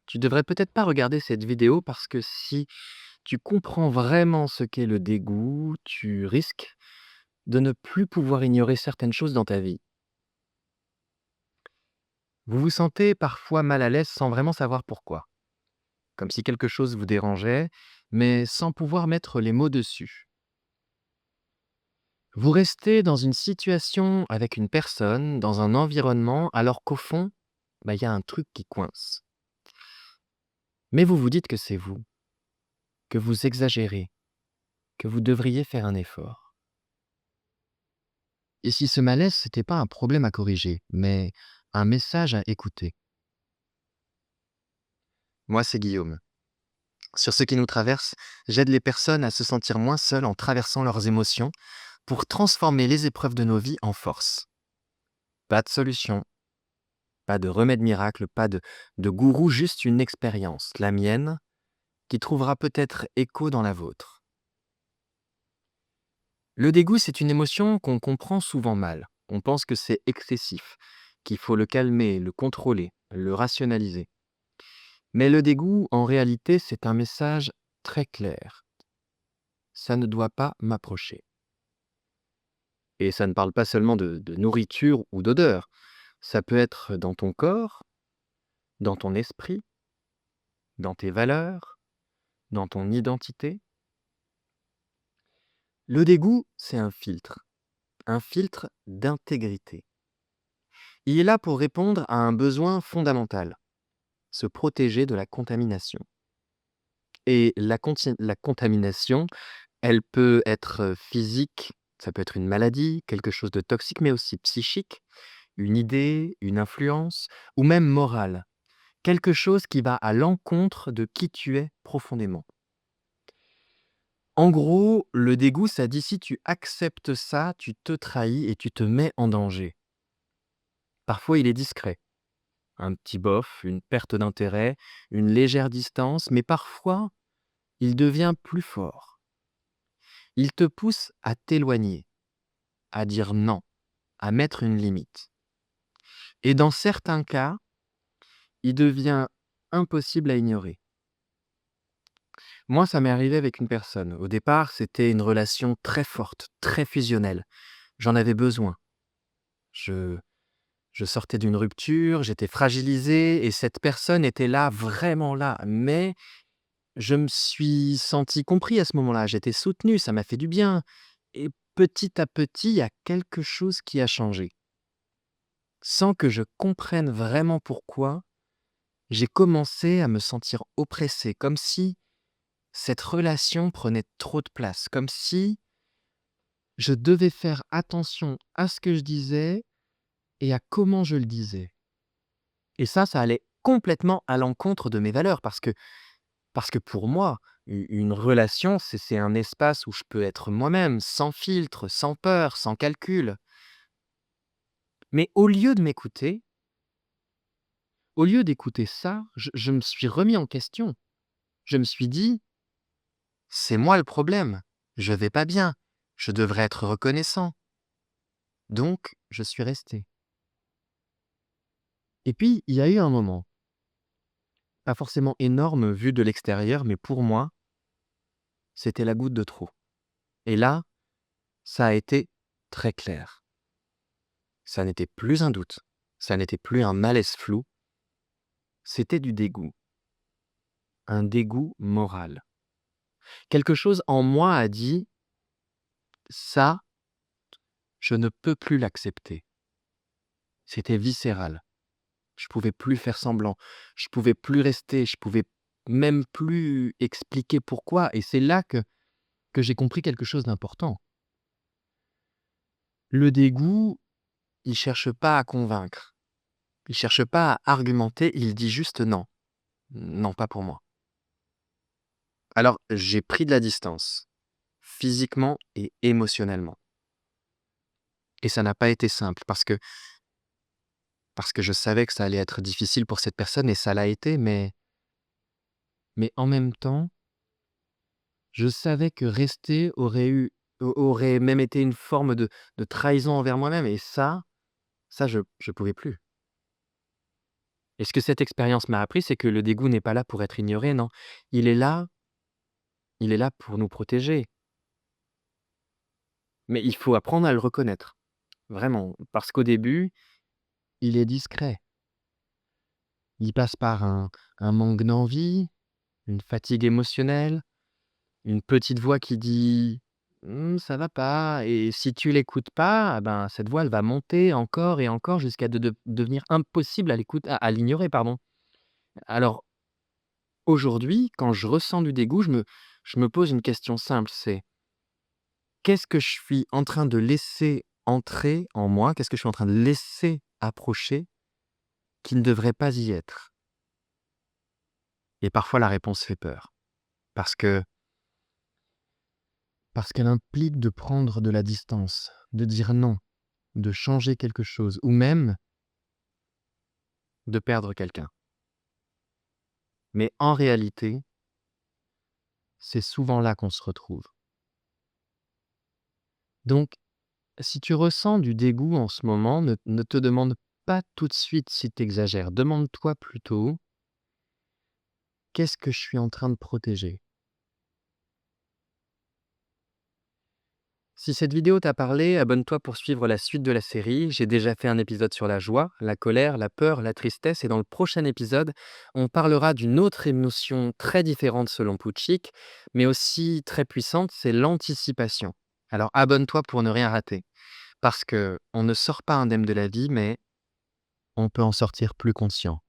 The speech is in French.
Tu devrais peut-être pas regarder cette vidéo parce que si tu comprends vraiment ce qu'est le dégoût, tu risques de ne plus pouvoir ignorer certaines choses dans ta vie. Vous vous sentez parfois mal à l'aise sans vraiment savoir pourquoi, comme si quelque chose vous dérangeait, mais sans pouvoir mettre les mots dessus. Vous restez dans une situation avec une personne, dans un environnement, alors qu'au fond, il y a un truc qui coince. Mais vous vous dites que c'est vous, que vous exagérez, que vous devriez faire un effort. Et si ce malaise, c'était pas un problème à corriger, mais un message à écouter? Moi, c'est Guillaume. Sur ce qui nous traverse, j'aide les personnes à se sentir moins seules en traversant leurs émotions pour transformer les épreuves de nos vies en force. Pas de solution, pas de remède miracle, pas de gourou, juste une expérience, la mienne, qui trouvera peut-être écho dans la vôtre. Le dégoût, c'est une émotion qu'on comprend souvent mal. On pense que c'est excessif, qu'il faut le calmer, le contrôler, le rationaliser. Mais le dégoût, en réalité, c'est un message très clair. Ça ne doit pas m'approcher. Et ça ne parle pas seulement de nourriture ou d'odeur. Ça peut être dans ton corps, dans ton esprit, dans tes valeurs, dans ton identité. Le dégoût, c'est un filtre d'intégrité. Il est là pour répondre à un besoin fondamental, se protéger de la contamination. Et la contamination, elle peut être physique, ça peut être une maladie, quelque chose de toxique, mais aussi psychique, une idée, une influence, ou même morale. Quelque chose qui va à l'encontre de qui tu es profondément. En gros, le dégoût, ça dit si tu acceptes ça, tu te trahis et tu te mets en danger. Parfois, il est discret. Un petit bof, une perte d'intérêt, une légère distance, mais parfois, il devient plus fort. Il te pousse à t'éloigner, à dire non, à mettre une limite. Et dans certains cas, il devient impossible à ignorer. Moi, ça m'est arrivé avec une personne. Au départ, c'était une relation très forte, très fusionnelle. J'en avais besoin. Je, je sortais d'une rupture, j'étais fragilisé et cette personne était là, vraiment là. Mais je me suis senti compris à ce moment-là. J'étais soutenu, ça m'a fait du bien. Et petit à petit, il y a quelque chose qui a changé. Sans que je comprenne vraiment pourquoi, j'ai commencé à me sentir oppressé, comme si cette relation prenait trop de place, comme si je devais faire attention à ce que je disais et à comment je le disais. Et ça allait complètement à l'encontre de mes valeurs parce que pour moi, une relation, c'est un espace où je peux être moi-même, sans filtre, sans peur, sans calcul. Mais au lieu de m'écouter, au lieu d'écouter ça, je me suis remis en question. Je me suis dit: «C'est moi le problème, je vais pas bien, je devrais être reconnaissant». Donc je suis resté. Et puis, il y a eu un moment, pas forcément énorme vu de l'extérieur, mais pour moi, c'était la goutte de trop. Et là, ça a été très clair. Ça n'était plus un doute, ça n'était plus un malaise flou, c'était du dégoût, un dégoût moral. Quelque chose en moi a dit: «Ça, je ne peux plus l'accepter». C'était viscéral. Je pouvais plus faire semblant, je pouvais plus rester, je pouvais même plus expliquer pourquoi et c'est là que j'ai compris quelque chose d'important. Le dégoût, il cherche pas à convaincre, il cherche pas à argumenter, il dit juste: «Non, non, pas pour moi». Alors, j'ai pris de la distance, physiquement et émotionnellement. Et ça n'a pas été simple parce que je savais que ça allait être difficile pour cette personne et ça l'a été, mais en même temps, je savais que rester aurait même été une forme de trahison envers moi-même et ça je pouvais plus. Et ce que cette expérience m'a appris, c'est que le dégoût n'est pas là pour être ignoré, non. Il est là il est là pour nous protéger. Mais il faut apprendre à le reconnaître, vraiment. Parce qu'au début, il est discret. Il passe par un manque d'envie, une fatigue émotionnelle, une petite voix qui dit: Ça va pas» et si tu l'écoutes pas, ah ben, cette voix, elle va monter encore et encore jusqu'à devenir impossible à l'ignorer, pardon. Alors, aujourd'hui, quand je ressens du dégoût, je me pose une question simple, c'est: «Qu'est-ce que je suis en train de laisser entrer en moi? Qu'est-ce que je suis en train de laisser approcher qui ne devrait pas y être?» Et parfois la réponse fait peur parce que parce qu'elle implique de prendre de la distance, de dire non, de changer quelque chose ou même de perdre quelqu'un. Mais en réalité, c'est souvent là qu'on se retrouve. Donc, si tu ressens du dégoût en ce moment, ne te demande pas tout de suite si tu exagères. Demande-toi plutôt: «Qu'est-ce que je suis en train de protéger?» Si cette vidéo t'a parlé, abonne-toi pour suivre la suite de la série. J'ai déjà fait un épisode sur la joie, la colère, la peur, la tristesse et dans le prochain épisode, on parlera d'une autre émotion très différente selon Pouchik, mais aussi très puissante, c'est l'anticipation. Alors abonne-toi pour ne rien rater, parce que on ne sort pas indemne de la vie, mais on peut en sortir plus conscient.